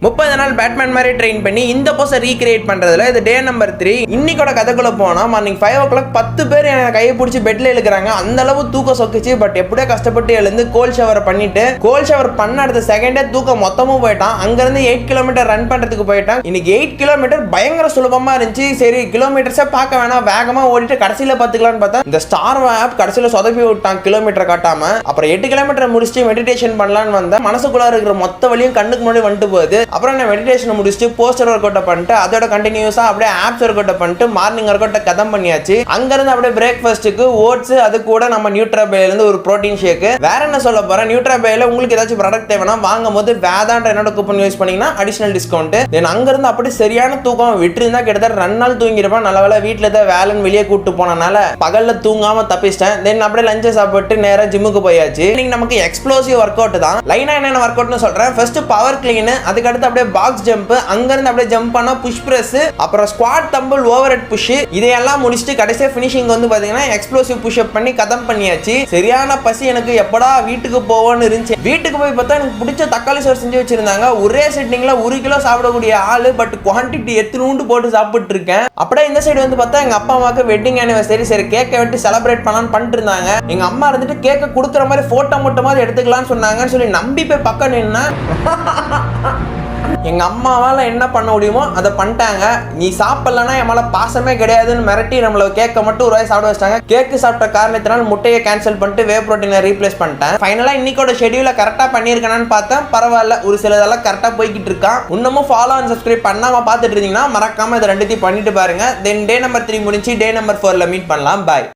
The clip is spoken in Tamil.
30 நாள் பேட்மேன் மாதிரி ட்ரெயின் பண்ணி இந்த போஸை ரீக்ரியேட் பண்றதுல இது டே நம்பர் 3. இன்னைக்கோட கதைக்குள்ள போனா மார்னிங் 5 o'clock 10 பேர் எனக்கு கையை பிடிச்சி பெட்ல இழுக்கிறாங்க. அந்த அளவு தூக்கம் சொக்குச்சு. பட் எப்படியோ கஷ்டப்பட்டு எழுந்து கோல் ஷவர் பண்ணிட்டு கோல் ஷவர் பண்ண அடுத்த செகண்டே தூக்கம் மொத்தமும் போயிட்டான். அங்கிருந்து 8 கிலோமீட்டர் ரன் பண்றதுக்கு போயிட்டான். இன்னைக்கு 8 கிலோமீட்டர் பயங்கர சுலபமா இருந்துச்சு. சரி கிலோமீட்டர்ஸே பார்க்க வேணாம், வேகமா ஓடிட்டு கடைசியில பாத்துக்கலாம்னு பார்த்தா இந்த ஸ்டார் ஆப் கடைசியில சொதப்பி விட்டான் கிலோமீட்டர் காட்டாம. அப்புறம் 8 கிலோமீட்டர் முடிச்சுட்டு மெடிடேஷன் பண்ணலான்னு வந்தேன். மனசுக்குள்ள இருக்கிற மொத்த வழியும் கண்ணுக்கு முன்னாடி வந்துட்டு போகுது. அப்புறம் நான் மெடிடேஷன் முடிச்சுட்டு போஸ்டர் ஒர்க் அவுட் பண்ணிட்டு அதோட கண்டினியூஸா அப்படியே ஆப்ஸ் ஒர்க் அவுட் பண்ணிட்டு மார்னிங் ஒர்க் அவுட் கதம் பண்ணியாச்சு. அங்கிருந்து அப்படியே பிரேக்ஃபாஸ்ட்டுக்கு ஓட்ஸ், அது கூட நம்ம நியூட்ராபேல இருந்து ஒரு புரோட்டீன் ஷேக். வேற என்ன சொல்ல போறேன், நியூட்ராபேல உங்களுக்கு ஏதாச்சும் ப்ராடக்ட் தேவைன்னா வாங்கும் போது வேதான்ற என்னோட கூப்பன் யூஸ் பண்ணீங்கன்னா அடிஷனல் டிஸ்கவுண்ட். தென் அங்கிருந்து அப்படி சரியான தூக்கம் விட்டு இருந்தா கிட்டத்தட்ட 2 நாள் தூங்கிருப்பேன். நல்ல வேலை வீட்டுல தான் வேலைன்னு வெளியே கூப்பிட்டு போனனால பகல்ல தூங்காம தப்பிச்சிட்டேன். தென் அப்படியே லஞ்சை சாப்பிட்டு நேரா ஜிம்முக்கு போயாச்சு. இன்னைக்கு நமக்கு எக்ஸ்ப்ளோசிவ் ஒர்க் அவுட் தான். லைனா என்னென்ன ஒர்க் அவுட்னு சொல்றேன். ஃபர்ஸ்ட் பவர் கிளீன், அதுக்கு அடுத்து அப்படியே பாக்ஸ் ஜம்ப், அங்கிருந்து அப்படியே ஜம்ப் பண்ணா புஷ் பிரஸ், அப்புறம் squat dumbbell overhead push. இதையெல்லாம் முடிச்சுட்டு கடைசியா ஃபினிஷிங் வந்து பாத்தீங்கன்னா எக்ஸ்ப்ளோசிவ் புஷ் அப் பண்ணி கதம் பண்ணியாச்சு. சரியான பசி எனக்கு, எப்படா வீட்டுக்கு போவோன்னு இருந்துச்சு. வீட்டுக்கு போய் பார்த்தா எனக்கு பிடிச்ச தக்காளி சோறு செஞ்சு வச்சிருந்தாங்க. ஒரே செட்டிங்ல 1 கிலோ சாப்பிடக்கூடிய ஆளு, பட் குவான்டிட்டி எத்தனூண்டு போட்டு சாப்பிட்டு இருக்கேன். அப்படியே இந்த சைடு வந்து பார்த்தா எங்க அப்பா அம்மாவுக்கு வெட்டிங் ஆனிவர்சரி, சரி கேக்கை வெட்டி செலிப்ரேட் பண்ணலான்னு பண்ணிட்டு இருந்தாங்க. எங்க அம்மா இருந்துட்டு கேக்கை கொடுக்குற மாதிரி போட்டோ மட்டும் மாதிரி எடுத்துக்கலாம்னு சொன்னாங்கன்னு சொல்லி நம்பி போய் பக்கம் நின்னா எங்க அம்மாவால என்ன பண்ண முடியுமோ அதை பண்ணிட்டாங்க. நீ சாப்பிடலன்னா என் மேல பாசமே கிடையாதுன்னு மிரட்டி நம்மள கேக்கை மட்டும் ஒரு வாய் சாப்பிட வச்சிட்டாங்க. கேக்கு சாப்பிட்ட காரணத்தினால முட்டையை கேன்சல் பண்ணிட்டு வே புரோட்டீனை ரீப்ளேஸ் பண்ணிட்டேன். ஃபைனலா இன்னைக்கோட ஷெடியூலை கரெக்டா பண்ணியிருக்கேன்னு பார்த்தேன். பரவாயில்ல, ஒரு சிலதெல்லாம் கரெக்டா போய்கிட்டு இருக்கான். இன்னமும் ஃபாலோ அண்ட் சப்ஸ்கிரைப் பண்ணாம பார்த்துட்டு இருந்தீங்கன்னா மறக்காம இதை ரெண்டுத்தையும் பண்ணிட்டு பாருங்க. தென் டே நம்பர் 3 முடிஞ்சு டே நம்பர் 4ல மீட் பண்ணலாம். பாய்.